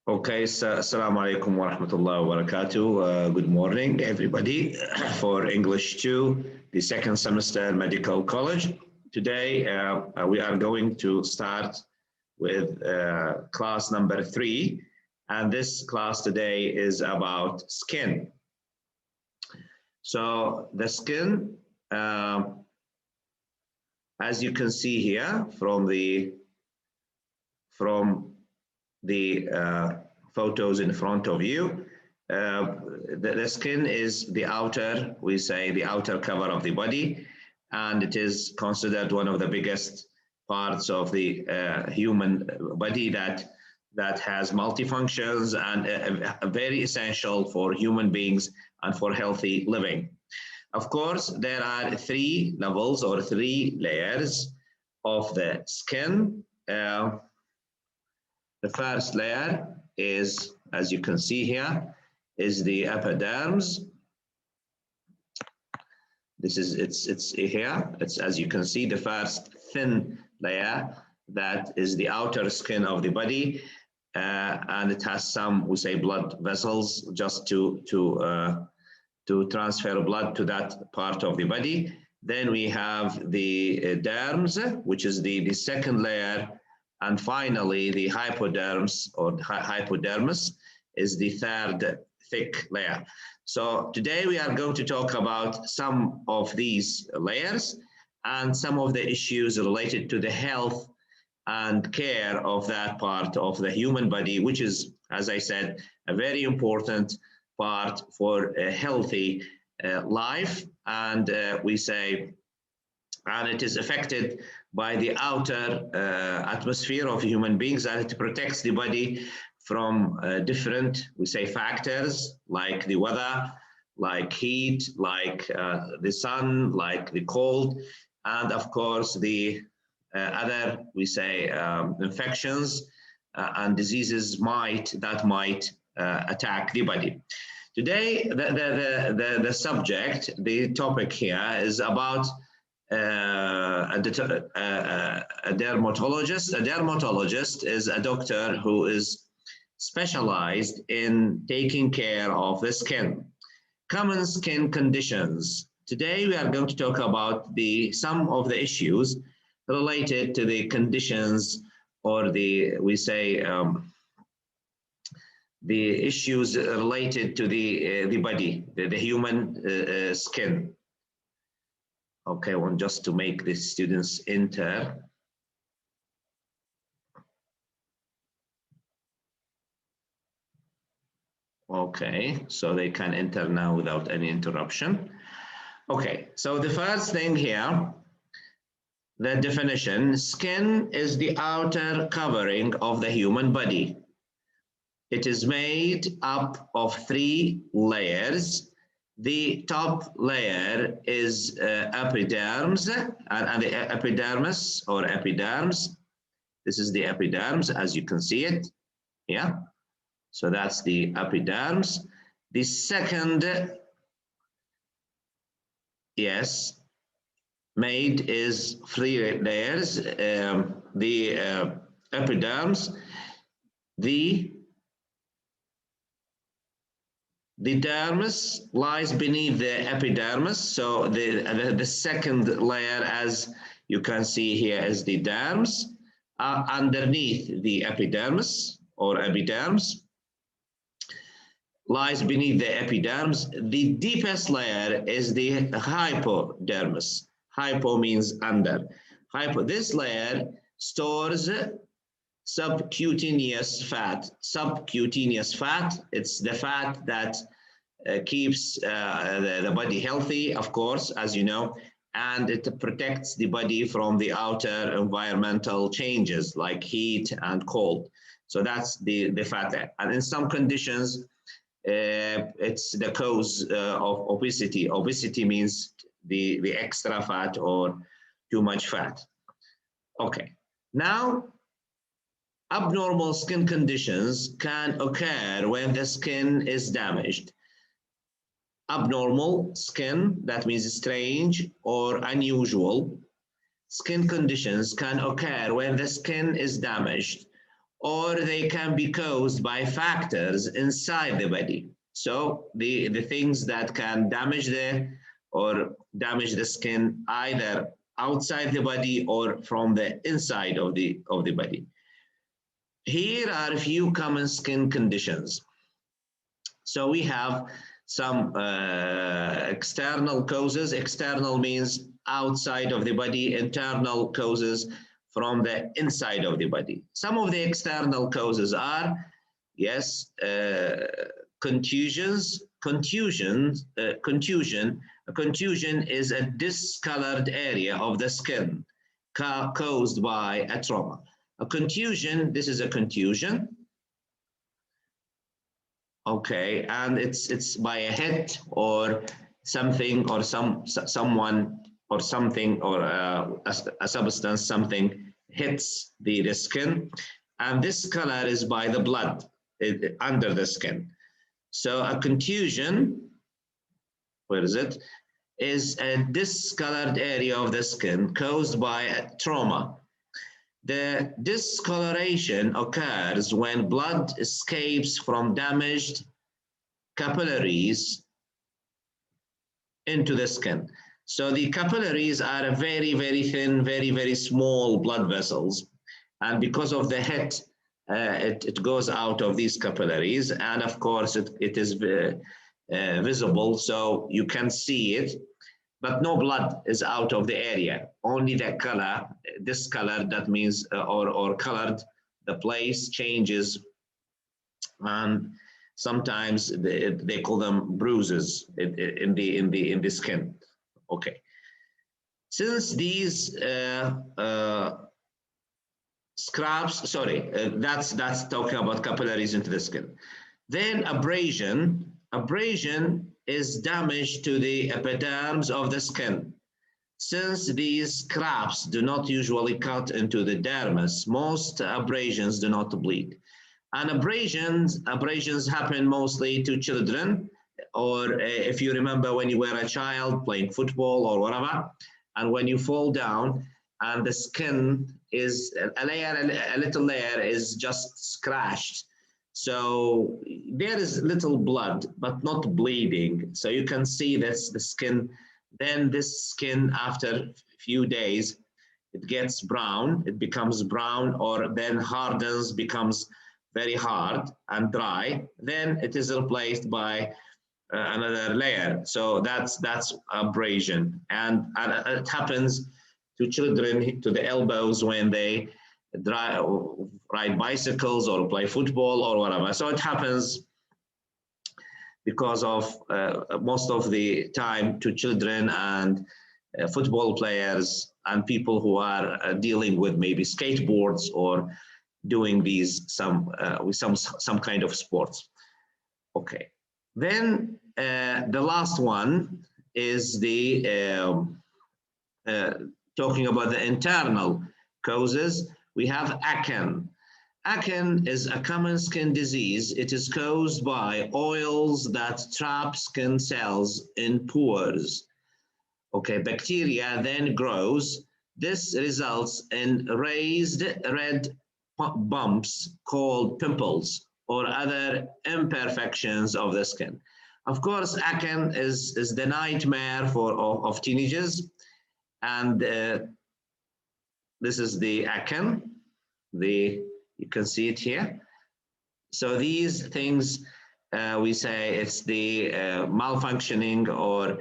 Okay, so assalamu alaikum wa rahmatullahi wa barakatuh. Good morning, everybody, for English 2, the second semester medical college. Today, we are going to start with class number 3, and this class today is about skin. So the skin, as you can see here from the photos in front of you, the skin is the outer, we say the outer cover of the body, and it is considered one of the biggest parts of the human body that has multifunctions and very essential for human beings and for healthy living. Of course, there are 3 levels or 3 layers of the skin. The first layer is, as you can see here, is the epidermis. This is it's here. It's, as you can see, the first thin layer that is the outer skin of the body, and it has some, we say, blood vessels just to transfer blood to that part of the body. Then we have the dermis, which is the second layer. And finally, the hypodermis or hypodermis is the third thick layer. So today we are going to talk about some of these layers and some of the issues related to the health and care of that part of the human body, which is, as I said, a very important part for a healthy life. And we say, and it is affected by the outer atmosphere of human beings, and it protects the body from different, we say, factors like the weather, like heat, like the sun, like the cold, and of course the other, we say, infections and diseases that might attack the body. Today, the subject, the topic here is about a dermatologist. A dermatologist is a doctor who is specialized in taking care of the skin. Common skin conditions. Today we are going to talk about some of the issues related to the conditions, or we say the issues related to the body, the human skin. Okay, I want just to make the students enter. Okay, so they can enter now without any interruption. Okay, so the first thing here, the definition: skin is the outer covering of the human body. It is made up of 3 layers. The top layer is epidermis, and the epidermis or epidermis. This is the epidermis, as you can see it. Yeah, so that's the epidermis. The second, yes, made is 3 layers. The epidermis, the dermis lies beneath the epidermis. So the second layer, as you can see here, is the dermis. Underneath the epidermis or epidermis lies beneath the epidermis. The deepest layer is the hypodermis. Hypo means under. This layer stores subcutaneous fat. Subcutaneous fat, it's the fat that keeps the body healthy, of course, as you know, and it protects the body from the outer environmental changes like heat and cold. So that's the fat there. And in some conditions, it's the cause of obesity. Obesity means the extra fat or too much fat. Okay, now, abnormal skin conditions can occur when the skin is damaged. Abnormal skin, that means strange or unusual. Skin conditions can occur when the skin is damaged or they can be caused by factors inside the body. So the things that can damage the skin either outside the body or from the inside of the body. Here are a few common skin conditions. So we have some external causes. External means outside of the body, internal causes from the inside of the body. Some of the external causes are, yes, contusions. Contusion is a discolored area of the skin caused by a trauma. A contusion, this is a contusion. Okay, and it's by a hit or something or someone or something or a substance, something hits the skin, and this color is by the blood under the skin. So a contusion, where is it? Is a discolored area of the skin caused by a trauma. The discoloration occurs when blood escapes from damaged capillaries into the skin. So the capillaries are very, very thin, very, very small blood vessels. And because of the hit, it goes out of these capillaries. And of course, it is visible, so you can see it. But no blood is out of the area, only the color, discolored, that means, or colored, the place changes, and sometimes they call them bruises in the skin. Okay. Since these scraps, sorry, that's talking about capillaries into the skin. Then abrasion is damage to the epidermis of the skin. Since these scraps do not usually cut into the dermis, most abrasions do not bleed. And abrasions happen mostly to children, or if you remember when you were a child playing football or whatever, and when you fall down and the skin is a little layer is just scratched. So there is little blood, but not bleeding. So you can see this, the skin. Then this skin, after a few days, it gets brown. It becomes brown, or then hardens, becomes very hard and dry. Then it is replaced by another layer. So that's abrasion, and it happens to children to the elbows when they ride bicycles or play football or whatever. So it happens because of most of the time to children and football players and people who are dealing with maybe skateboards or doing these some kind of sports. Okay, then the last one is the talking about the internal causes. We have acne. Acne is a common skin disease. It is caused by oils that trap skin cells in pores. Okay, bacteria then grows. This results in raised red bumps called pimples or other imperfections of the skin. Of course, acne is the nightmare of teenagers, and this is the acne. You can see it here. So these things, we say it's the malfunctioning or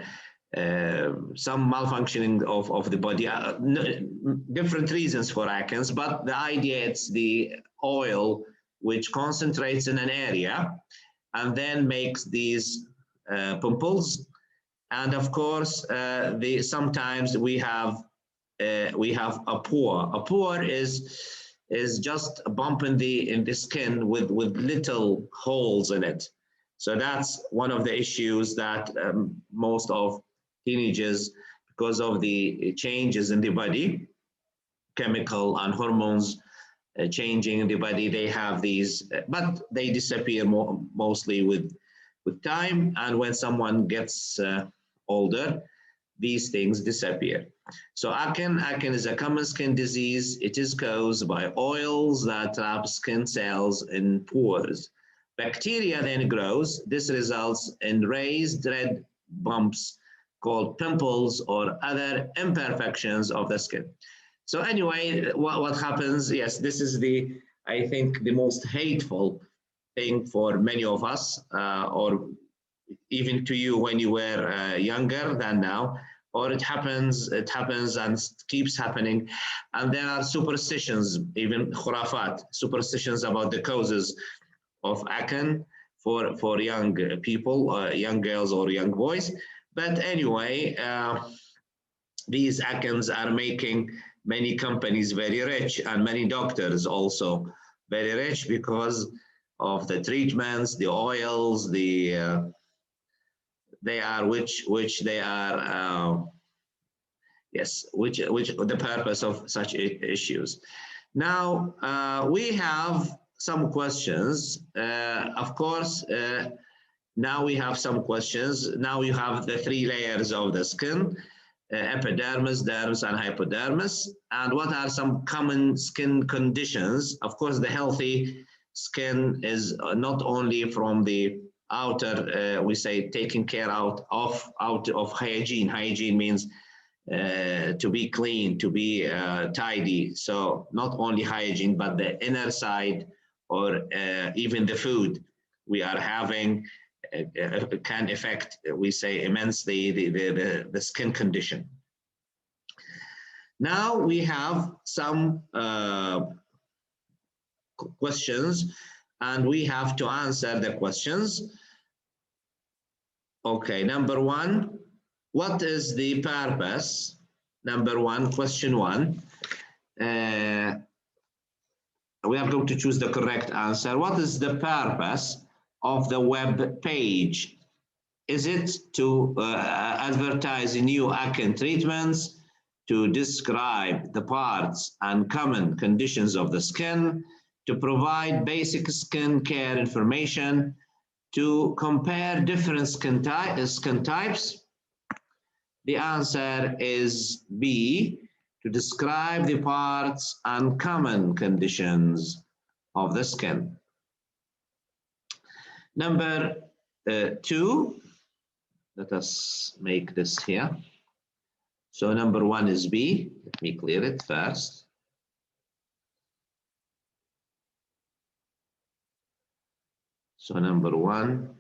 some malfunctioning of the body, different reasons for acne, but the idea it's the oil which concentrates in an area and then makes these pimples. And of course, sometimes we have a pore. A pore is just a bump in the skin with little holes in it. So that's one of the issues that most of teenagers, because of the changes in the body, chemical and hormones changing in the body, they have these, but they disappear mostly with time. And when someone gets older, these things disappear. So acne is a common skin disease. It is caused by oils that trap skin cells in pores. Bacteria then grows. This results in raised red bumps called pimples or other imperfections of the skin. So anyway, what happens, yes, this is I think the most hateful thing for many of us, or even to you when you were younger than now, or it happens and keeps happening. And there are superstitions, even khurafat, superstitions about the causes of acne for young people, young girls or young boys. But anyway, these accounts are making many companies very rich and many doctors also very rich because of the treatments, the oils, they are which they are yes, which the purpose of such issues. Now we have some questions. Of course, now we have some questions. Now you have the three layers of the skin. Epidermis, dermis, and hypodermis. And what are some common skin conditions? Of course, the healthy skin is not only from the outer, we say taking care out of hygiene. Hygiene means to be clean, to be tidy. So not only hygiene, but the inner side or even the food we are having can affect, we say, immensely the skin condition. Now we have some questions and we have to answer the questions. Okay, number one, what is the purpose? Number one, question one. We are going to choose the correct answer. What is the purpose of the web page? Is it to advertise new acne treatments, to describe the parts and common conditions of the skin, to provide basic skin care information, to compare different skin types? The answer is B, to describe the parts and common conditions of the skin. Number two, let us make this here. So number one is B. Let me clear it first. So number one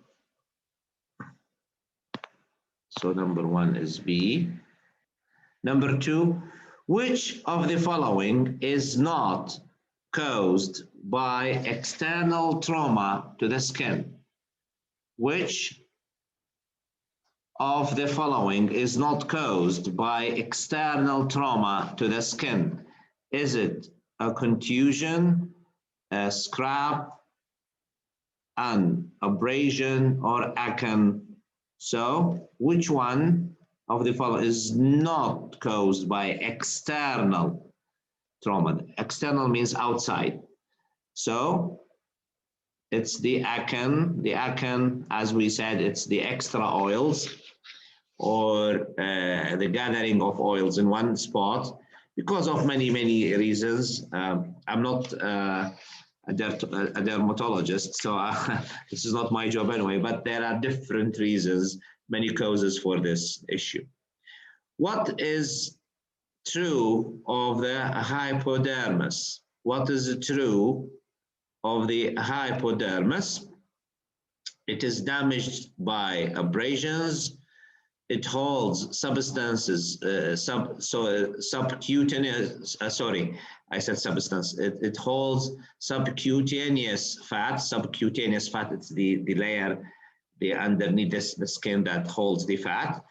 is B. Number two, which of the following is not caused by external trauma to the skin? Which of the following is not caused by external trauma to the skin? Is it a contusion, a scrap, an abrasion, or acne? So which one of the following is not caused by external trauma? External means outside. So it's the acne. The acne, as we said, it's the extra oils or the gathering of oils in one spot because of many reasons. I'm not a dermatologist, so this is not my job anyway, but there are different reasons, many causes for this issue. What is true of the hypodermis? What is true of the hypodermis? It is damaged by abrasions. It holds substances, subcutaneous, sorry, I said substance. It holds subcutaneous fat. Subcutaneous fat, it's the layer underneath the skin that holds the fat.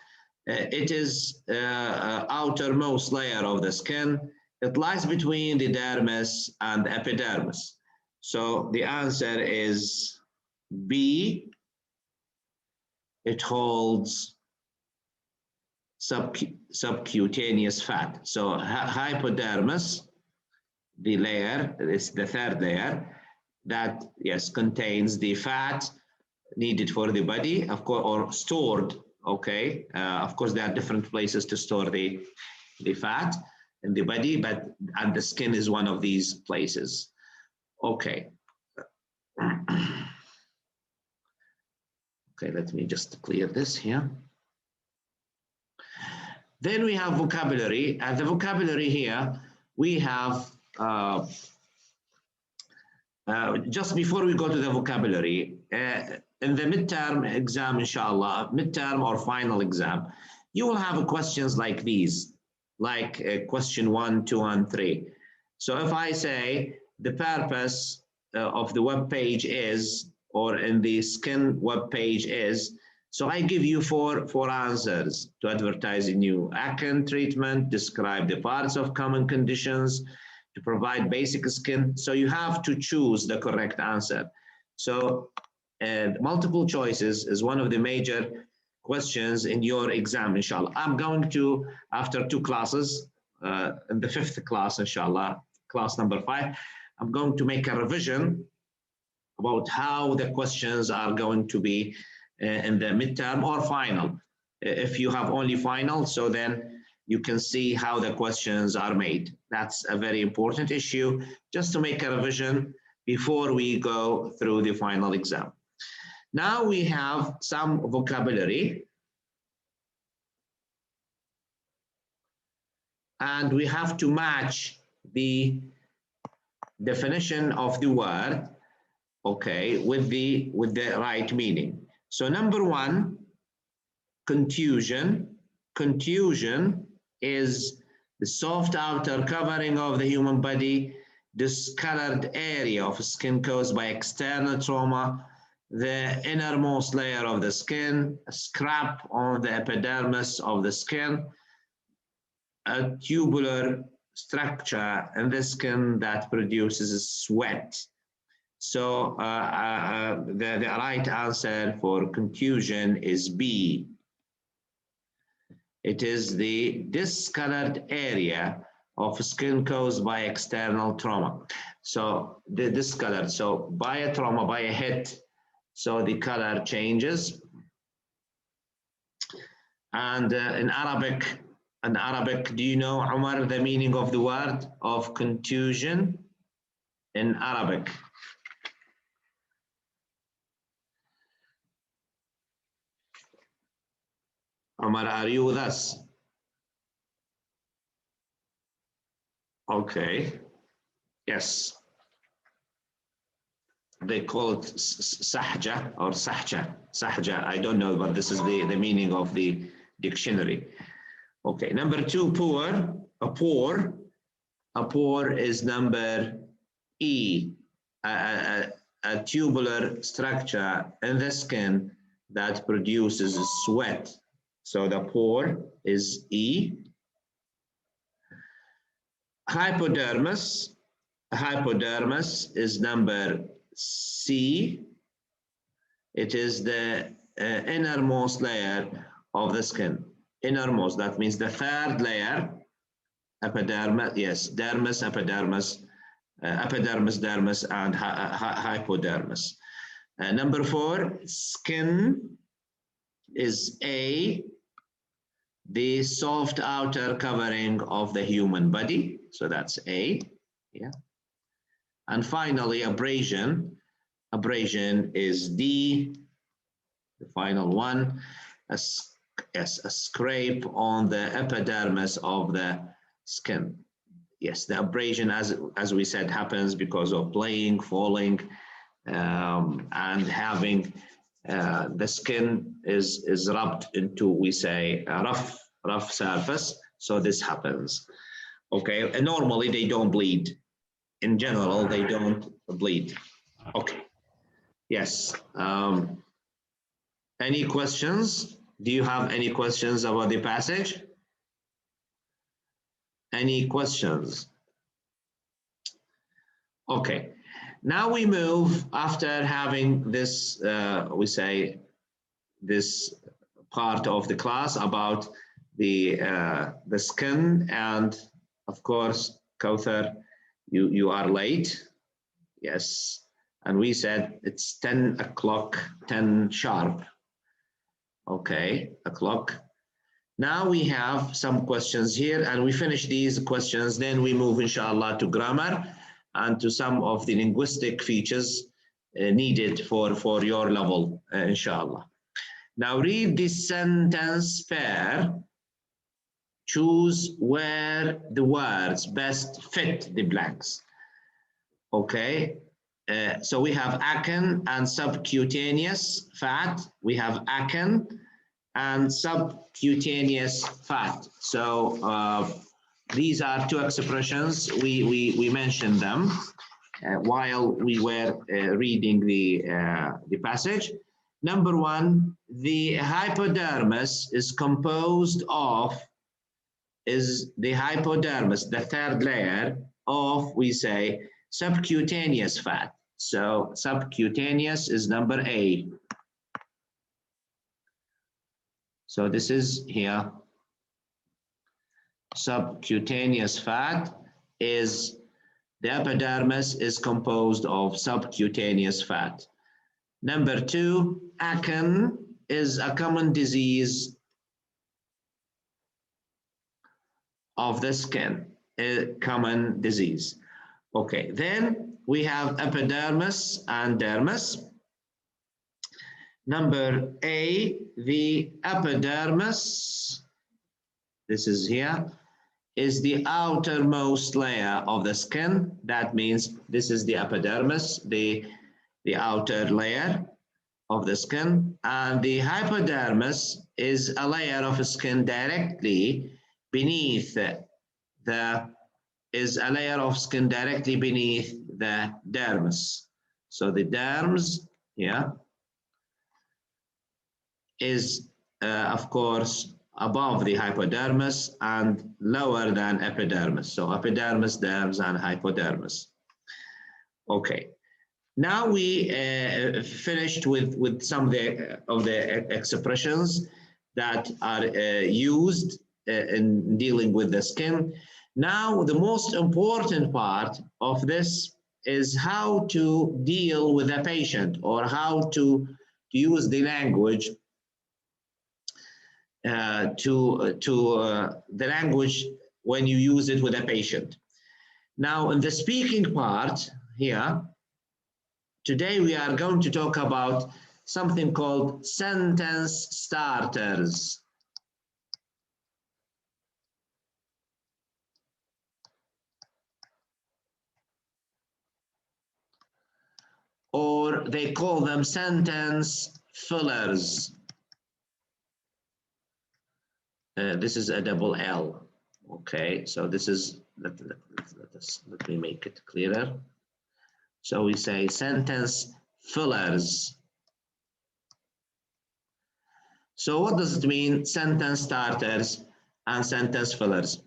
It is outermost layer of the skin. It lies between the dermis and the epidermis. So the answer is B. It holds subcutaneous fat. So hypodermis, the layer, is the third layer that, yes, contains the fat needed for the body, of course, or stored. Okay, of course, there are different places to store the the fat in the body, and the skin is one of these places. Okay. Okay, let me just clear this here. Then we have vocabulary, and the vocabulary here, we have, just before we go to the vocabulary, in the midterm exam, inshallah, midterm or final exam, you will have questions like these, like question 1, 2, and 3. So if I say the purpose of the web page is, or in the skin web page is, so I give you four answers: to advertise a new acne treatment, describe the parts of common conditions, to provide basic skin. So you have to choose the correct answer. So multiple choices is one of the major questions in your exam, inshallah. I'm going to, after 2 classes, in the 5th class, inshallah, class number 5, I'm going to make a revision about how the questions are going to be in the midterm or final. If you have only final, so then you can see how the questions are made. That's a very important issue, just to make a revision before we go through the final exam. Now we have some vocabulary. And we have to match the definition of the word, okay, with the right meaning. So number 1, contusion. Contusion is the soft outer covering of the human body, discolored area of skin caused by external trauma, the innermost layer of the skin, a scrap on the epidermis of the skin, a tubular structure in the skin that produces sweat. So the right answer for contusion is B. It is the discolored area of skin caused by external trauma. So the discolored, so by a trauma, by a hit, so the color changes. And in Arabic, do you know, Umar, the meaning of the word of contusion in Arabic? Umar, are you with us? Okay. Yes. They call it sahja or sahja. Sahja, I don't know, but this is the meaning of the dictionary. Okay, number 2, pore. A pore. A pore is number E. A tubular structure in the skin that produces sweat. So the pore is E. Hypodermis. Hypodermis is number C. It is the innermost layer of the skin. Innermost, that means the 3rd layer. Epidermis, yes, dermis, epidermis, epidermis, dermis, and hypodermis. Number 4, skin is A, the soft outer covering of the human body. So that's A, yeah. And finally, abrasion. Abrasion is D, the final one. A scrape on the epidermis of the skin. Yes, the abrasion, as we said, happens because of playing, falling, and having the skin is rubbed into, we say, a rough surface. So this happens. Okay, and normally they don't bleed. In general, they don't bleed. Okay. Yes. Any questions? Do you have any questions about the passage? Any questions? Okay. Now we move, after having this, we say, this part of the class about the skin, and of course, Kauthar, you are late. Yes. And we said it's 10 o'clock, 10 sharp. Okay, o'clock. Now we have some questions here, and we finish these questions, then we move inshallah to grammar and to some of the linguistic features needed for your level, inshallah. Now read this sentence pair. Choose where the words best fit the blanks. Okay, so we have actin and subcutaneous fat. We have actin and subcutaneous fat. So these are two expressions. We mentioned them while we were reading the passage. Number one, the hypodermis is composed of, the hypodermis, the third layer of, we say, subcutaneous fat. So subcutaneous is number A. So this is here. Subcutaneous fat is, the epidermis is composed of subcutaneous fat. Number two, acne is a common disease of the skin, a common disease. Okay, then we have epidermis and dermis. Number A, the epidermis, this is here, is the outermost layer of the skin. That means this is the epidermis, the outer layer of the skin. And the hypodermis is a layer of skin directly beneath the dermis. So the dermis, yeah, is of course above the hypodermis and lower than epidermis. So epidermis, dermis, and hypodermis. Okay. Now we finished with some of the expressions that are used in dealing with the skin. Now the most important part of this is how to deal with a patient, or how to use the language the language when you use it with a patient. Now in the speaking part here, today we are going to talk about something called sentence starters. Or they call them sentence fillers. This is a double L. Okay, so this is, let me make it clearer. So we say sentence fillers. So what does it mean, sentence starters and sentence fillers?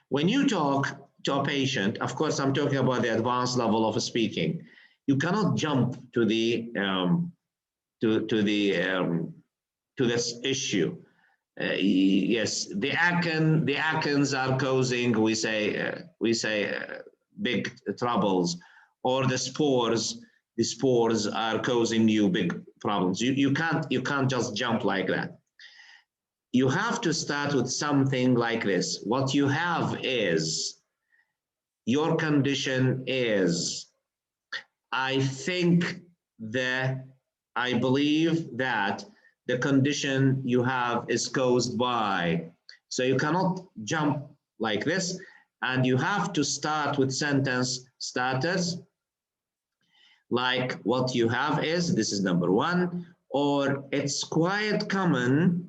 When you talk to a patient, of course, I'm talking about the advanced level of speaking. You cannot jump to the to this issue. Yes, the acnes are causing, we say big troubles, or the spores are causing you big problems. You can't just jump like that. You have to start with something like this. What you have is, your condition is, I believe that the condition you have is caused by. So you cannot jump like this, and you have to start with sentence starters, like what you have is, this is number one, or it's quite common.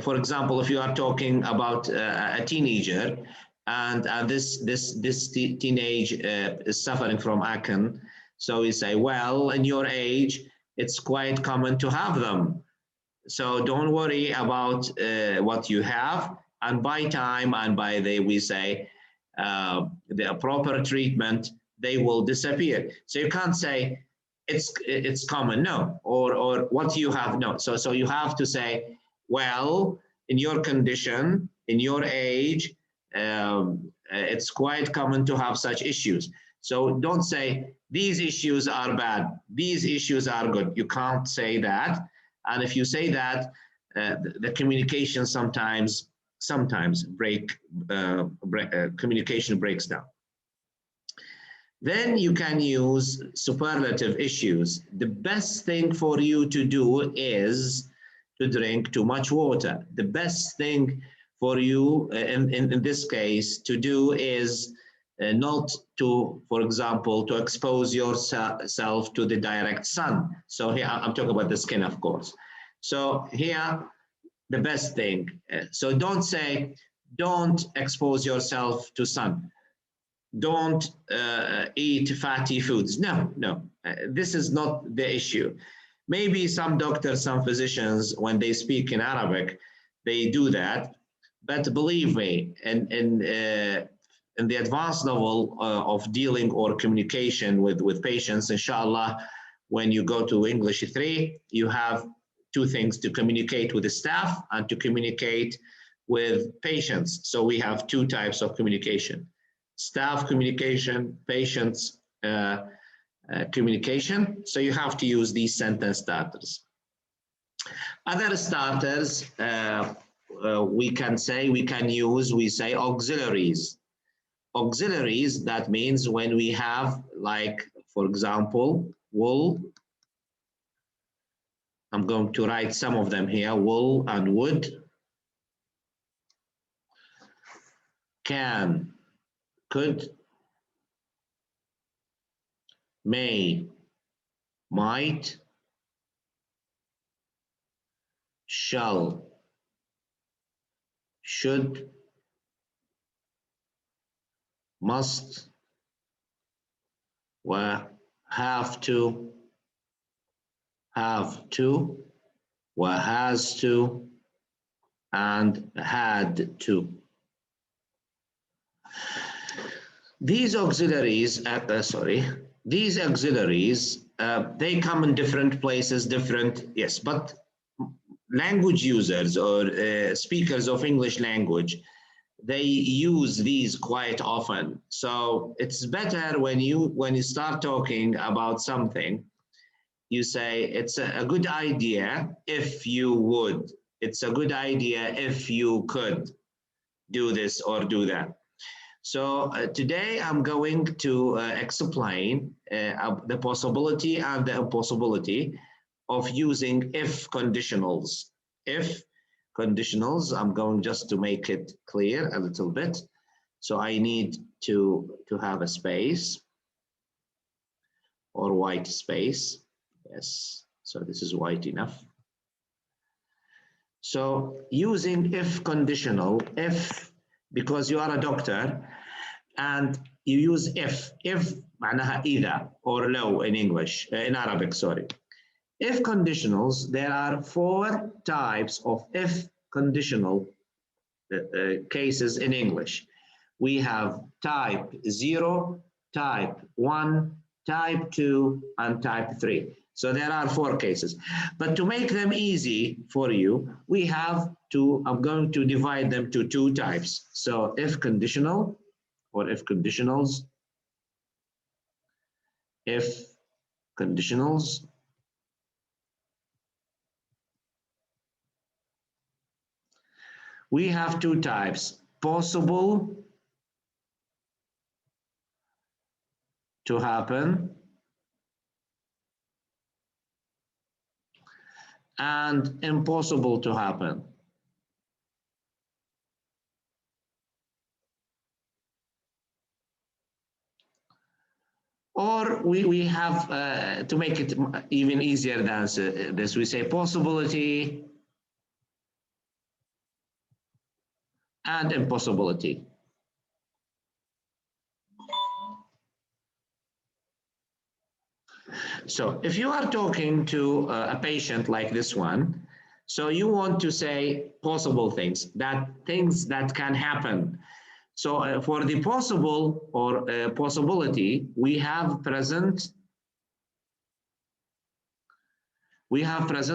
For example, if you are talking about a teenager, and this teenage is suffering from acne, so we say, well, in your age, it's quite common to have them. So don't worry about what you have, and by time and by we say the proper treatment, they will disappear. So you can't say it's common, no, or what you have, no. So you have to say, well, in your condition, in your age, it's quite common to have such issues. So don't say these issues are bad, these issues are good. You can't say that. And if you say that, the communication sometimes communication breaks down. Then you can use superlative issues. The best thing for you to do is to drink too much water. The best thing for you in this case to do is not to, for example, to expose yourself to the direct sun. So here I'm talking about the skin, of course. So here, the best thing. So don't say, don't expose yourself to sun. Don't eat fatty foods. No, no, this is not the issue. Maybe some doctors, some physicians, when they speak in Arabic, they do that. But believe me, in the advanced level of dealing or communication with patients, inshallah, when you go to English 3, you have two things: to communicate with the staff and to communicate with patients. So we have two types of communication: staff communication, patients communication. So you have to use these sentence starters. Other starters we can use auxiliaries. Auxiliaries, that means when we have, like, for example, wool. I'm going to write some of them here: wool and wood, can, could, may, might, shall, should, must, have to, has to, and had to. These auxiliaries, they come in different places, yes, but language users or speakers of English language, they use these quite often. So it's better when you start talking about something, you say it's a good idea if you would. It's a good idea if you could do this or do that. So today I'm going to explain the possibility and the impossibility of using if conditionals. If conditionals, I'm going just to make it clear a little bit. So I need to have a space or white space. Yes, so this is white enough. So using if conditional, if, because you are a doctor and you use if معناها either or low in English, in Arabic, sorry. If conditionals, there are 4 types of if conditional cases in English. We have type 0, type 1, type 2, and type 3. So there are 4 cases. But to make them easy for you, we have to, I'm going to divide them to 2 types. So if conditional or if conditionals, if conditionals, we have 2 types: possible to happen and impossible to happen. Or we have, to make it even easier than this, we say possibility and impossibility. So if you are talking to a patient like this one, so you want to say possible things that can happen. So for the possible or possibility, we have present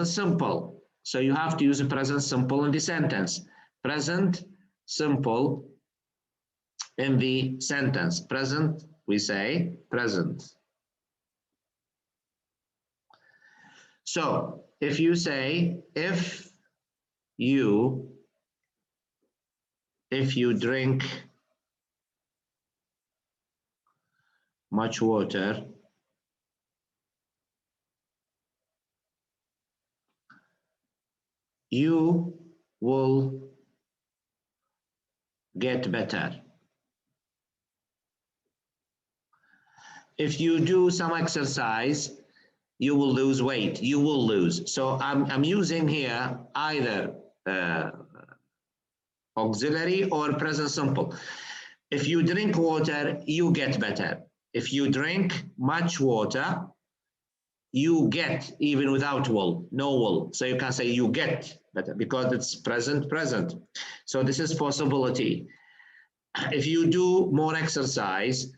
simple. So you have to use a present simple in the sentence. Present simple in the sentence. Present, we say present. So if you say if if you drink much water, you will get better. If you do some exercise, you will lose weight. You will lose. So I'm using here either auxiliary or present simple. If you drink water, you get better. If you drink much water, you get, even without will, no will. So you can say you get better because it's present. So this is possibility. If you do more exercise,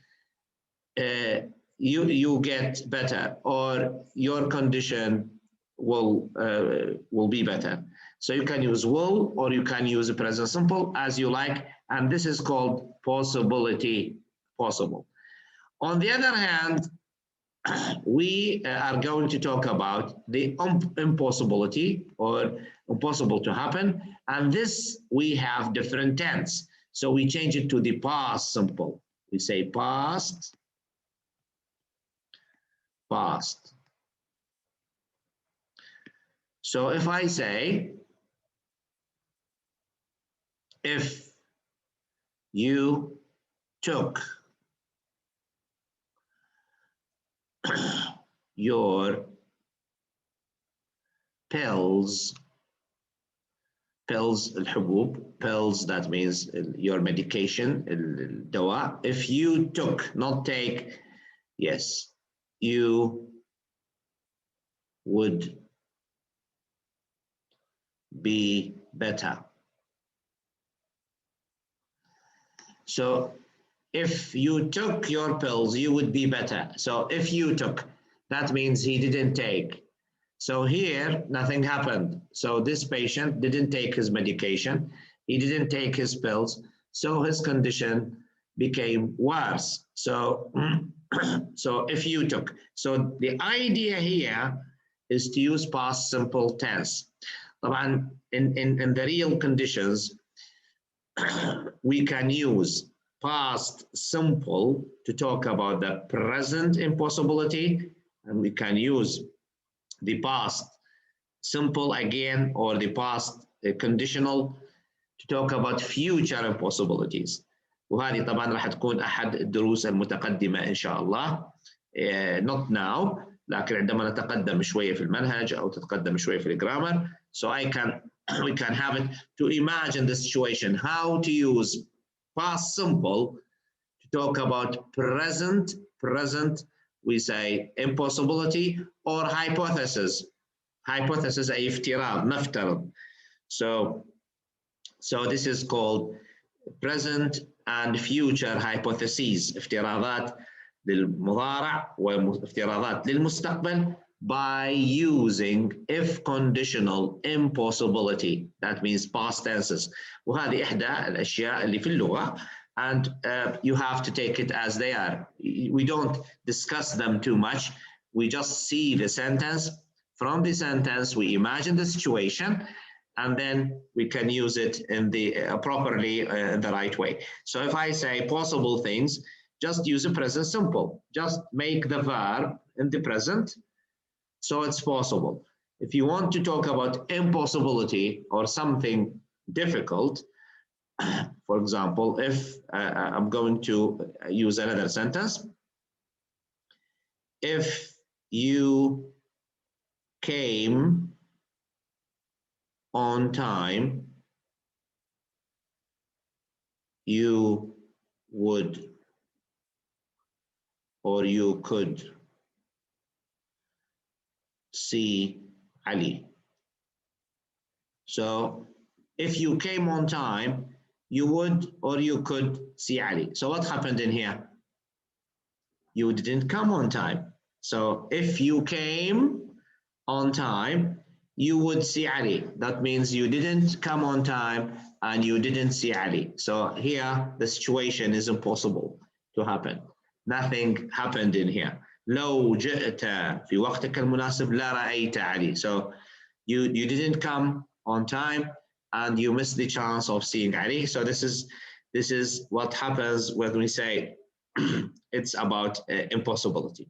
you get better, or your condition will be better. So you can use will, or you can use a present simple as you like, and this is called possibility, possible. On the other hand, we are going to talk about the impossibility, or impossible to happen, and this we have different tense. So we change it to the past simple. We say past. So if I say, if you took your pills, الحبوب, pills, that means your medication, الدواء. If you took, not take, yes, you would be better. So if you took your pills, you would be better. So if you took, that means he didn't take. So here, nothing happened. So this patient didn't take his medication. He didn't take his pills. So his condition became worse. So, so if you took. So the idea here is to use past simple tense. طبعا in the real conditions, we can use past simple to talk about the present impossibility, and we can use the past simple again, or the past conditional to talk about future impossibilities. وهذه طبعا راح تكون أحد الدروس المتقدمة إن شاء الله. Not now, لكن عندما نتقدم شوية في المنهج أو تتقدم شوية في الجرامر. So we can have it to imagine the situation, how to use past simple to talk about present. We say impossibility or hypothesis. Hypothesis أي افتراض, نفترض. So this is called present and future hypotheses. افتراضات للمضارع وافتراضات للمستقبل by using if conditional impossibility. That means past tenses. وهذه إحدى الأشياء اللي في اللغة, and you have to take it as they are. We don't discuss them too much. We just see the sentence. From the sentence, we imagine the situation, and then we can use it in the properly in the right way. So if I say possible things, just use the present simple. Just make the verb in the present, so it's possible. If you want to talk about impossibility or something difficult, for example, if I'm going to use another sentence, if you came on time, you would, or you could see Ali. So if you came on time, you would or you could see Ali. So what happened in here? You didn't come on time. So if you came on time, you would see Ali. That means you didn't come on time and you didn't see Ali. So here the situation is impossible to happen. Nothing happened in here. لو جئت في وقتك المناسب لا رأيت علي. So you didn't come on time and you miss the chance of seeing Ali. So this is what happens when we say it's about impossibility.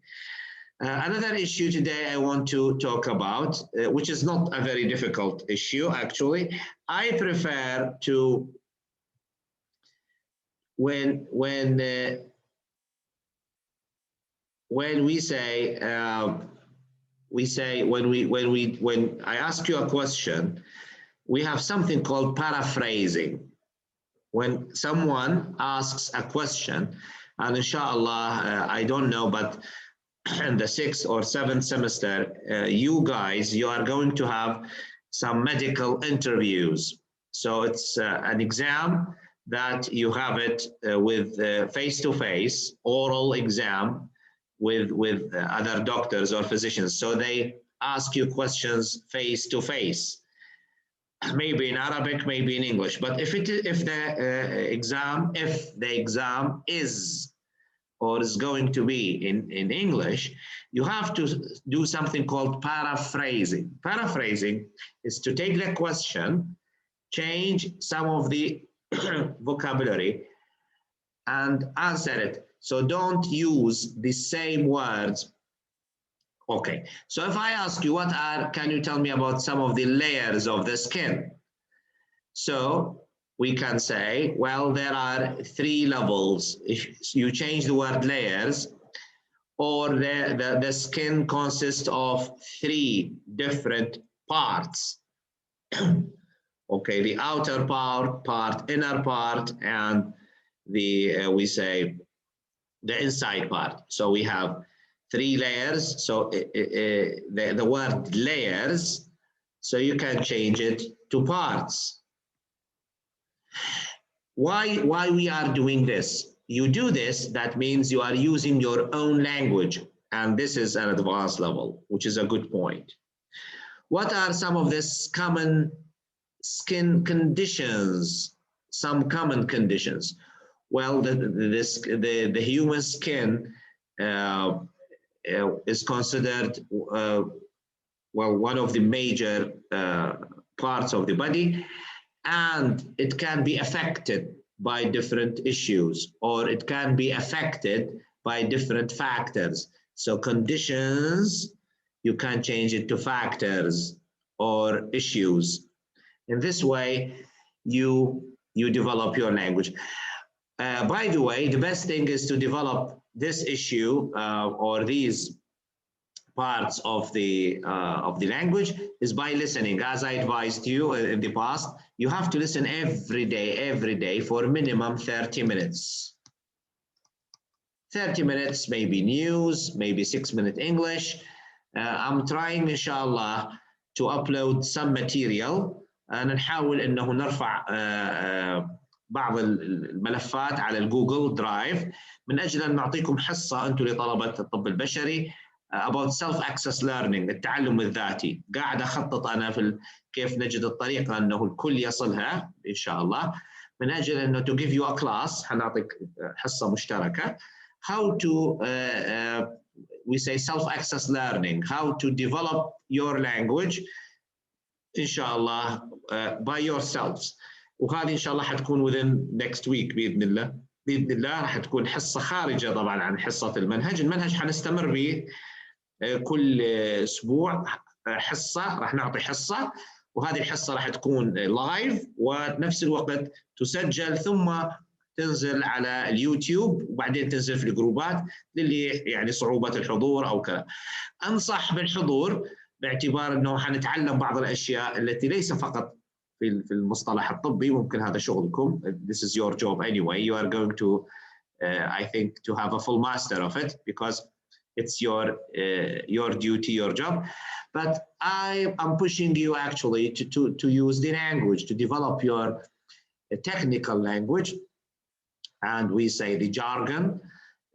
Another issue today I want to talk about, which is not a very difficult issue actually. I prefer to when we say when I ask you a question, we have something called paraphrasing. When someone asks a question, and inshallah, I don't know, but in the 6th or 7th semester, you are going to have some medical interviews. So it's an exam that you have it with face-to-face oral exam with other doctors or physicians. So they ask you questions face-to-face. Maybe in Arabic, maybe in English. But if the exam is or is going to be in English, you have to do something called paraphrasing. Paraphrasing is to take the question, change some of the vocabulary, and answer it. So don't use the same words. Okay, so if I ask you can you tell me about some of the layers of the skin? So we can say, well, there are 3 levels. If you change the word layers, or the skin consists of 3 different parts. Okay, the outer part, inner part, and we say the inside part. So we have 3 layers. So the word layers, so you can change it to parts. Why we are doing this? You do this, that means you are using your own language, and this is an advanced level, which is a good point. What are some of these common skin conditions? Some common conditions. Well, the human skin is considered one of the major parts of the body, and it can be affected by different issues, or it can be affected by different factors. So conditions, you can change it to factors or issues. In this way, you develop your language. By the way, the best thing is to develop this issue or these parts of the language is by listening. As I advised you in the past, you have to listen every day for minimum 30 minutes. 30 minutes, maybe news, maybe 6-minute English. I'm trying inshallah to upload some material. نحاول انه نرفع بعض الملفات على الجوجل درايف من اجل ان نعطيكم حصه انتم لطلبه الطب البشري about self-access learning، التعلم الذاتي. قاعد أخطط أنا في كيف نجد الطريقة أنه الكل يصلها إن شاء الله، من أجل أنه to give you a class، حنعطيك حصة مشتركة how to we say self-access learning, how to develop your language إن شاء الله by yourselves. وهذه إن شاء الله حتكون within next week بإذن الله. بإذن الله راح تكون حصة خارجة طبعا عن حصة المنهج حنستمر به كل أسبوع حصة، راح نعطي حصة، وهذه الحصة راح تكون لايف ونفس الوقت تسجل ثم تنزل على اليوتيوب وبعدين تنزل في الجروبات للي يعني صعوبة الحضور أو كذا. أنصح بالحضور باعتبار أنه حنتعلم بعض الأشياء التي ليس فقط في المصطلح الطبي، ممكن هذا شغلكم. This is your job anyway. You are going to I think to have a full master of it because it's your duty, your job. But I am pushing you actually to use the language, to develop your technical language. And we say the jargon.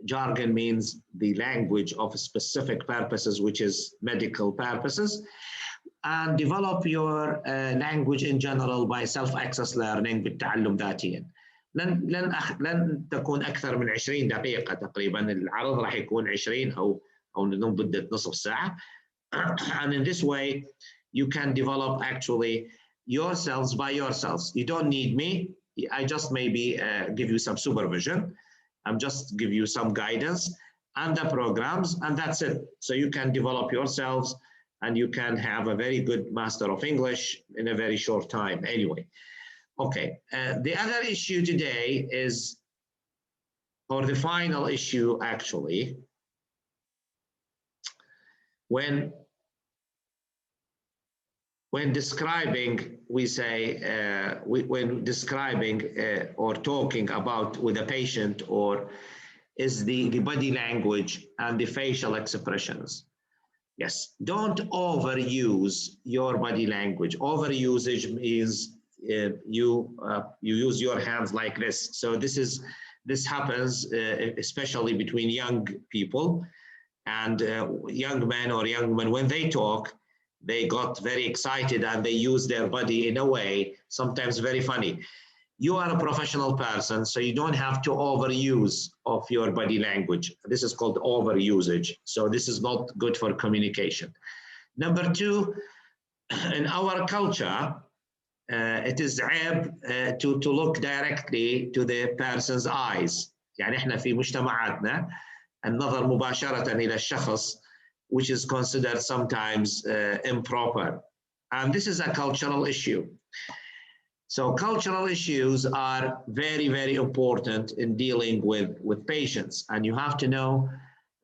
Jargon means the language of specific purposes, which is medical purposes. And develop your language in general by self-access learning بالتعلم ذاتيا. لن تكون أكثر من 20 دقيقة تقريبا. العرض راح يكون 20 أو مدة نصف ساعة. And in this way, you can develop actually yourselves by yourselves. You don't need me. I just maybe give you some supervision. I'm just give you some guidance and the programs, and that's it. So you can develop yourselves and you can have a very good master of English in a very short time anyway. Okay, the other issue today is, or the final issue actually, when describing, we say, when describing or talking about with a patient, or is the body language and the facial expressions. Yes, don't overuse your body language. Overusage means you use your hands like this. So this happens especially between young people, and young men or young women, when they talk, they got very excited and they use their body in a way sometimes very funny. You are a professional person, so you don't have to overuse of your body language. This is called overusage. So this is not good for communication. Number two, in our culture, it is عيب to look directly to the person's eyes. يعني احنا في مجتمعاتنا النظر مباشرة إلى الشخص, which is considered sometimes improper. And this is a cultural issue. So cultural issues are very, very important in dealing with patients. And you have to know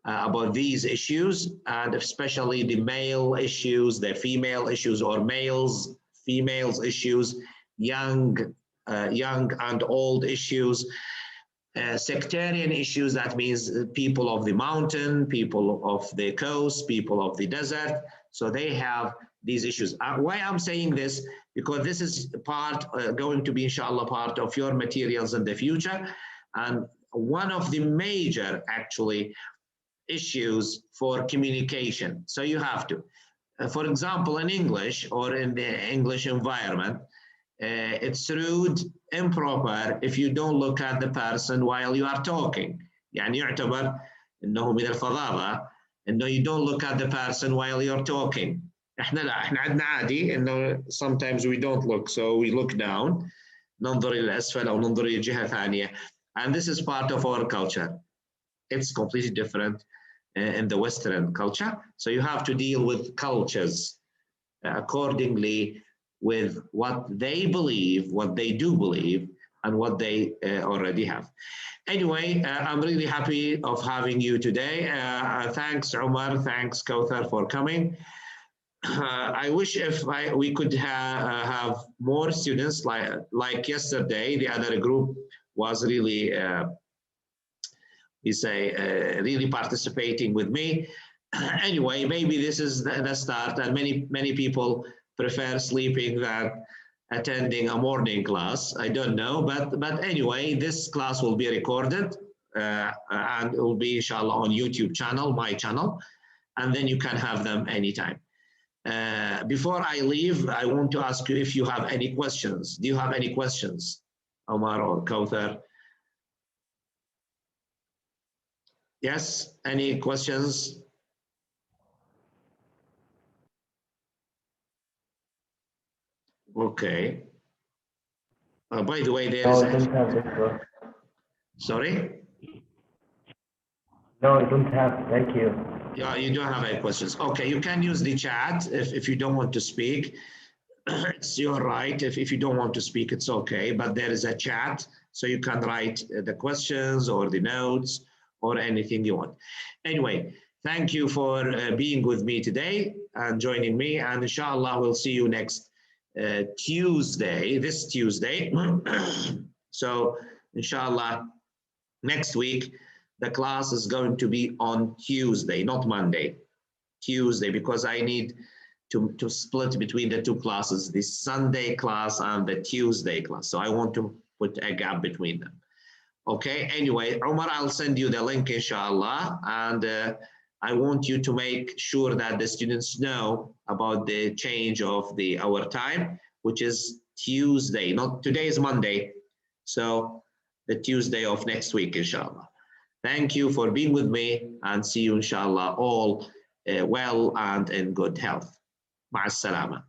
about these issues, and especially the male issues, the female issues, or females issues, young and old issues. Sectarian issues, that means people of the mountain, people of the coast, people of the desert. So they have these issues. Why I'm saying this? Because this is part, going to be inshallah part of your materials in the future. And one of the major actually issues for communication. So you have to, for example, in English or in the English environment, it's rude, improper if you don't look at the person while you are talking. يعني يعتبر إنه من الفظاظة إنه you don't look at the person while you're talking. إحنا لا، إحنا عندنا عادي إنه sometimes we don't look, so we look down، ننظر إلى الأسفل أو ننظر إلى جهة ثانية. And this is part of our culture. It's completely different in the Western culture. So you have to deal with cultures accordingly, with what they believe, what they do believe, and what they already have. Anyway, I'm really happy of having you today. Thanks, Umar. Thanks, Kauthar, for coming. I wish if we could have more students like yesterday. The other group was really, really participating with me. Anyway, maybe this is the start, and many people prefer sleeping than attending a morning class. I don't know, but anyway, this class will be recorded and it will be inshallah on YouTube channel, my channel, and then you can have them anytime. Before I leave, I want to ask you if you have any questions. Do you have any questions, Omar or Kauthar? Yes, any questions? Okay. By the way, there is. No, I don't have this. Sorry? No, I don't have. Thank you. Yeah, you don't have any questions. Okay, you can use the chat if you don't want to speak. It's your right. If you don't want to speak, it's okay. But there is a chat, so you can write the questions or the notes or anything you want. Anyway, thank you for being with me today and joining me. And inshallah, we'll see you next Tuesday, this Tuesday. So inshallah, next week, the class is going to be on Tuesday, not Monday. Tuesday, because I need to split between the two classes, the Sunday class and the Tuesday class. So I want to put a gap between them. Okay, anyway, Omar, I'll send you the link, inshallah. And I want you to make sure that the students know about the change of our time, which is Tuesday, not today is Monday. So the Tuesday of next week, inshallah. Thank you for being with me, and see you, inshallah, all well and in good health. مع السلامة.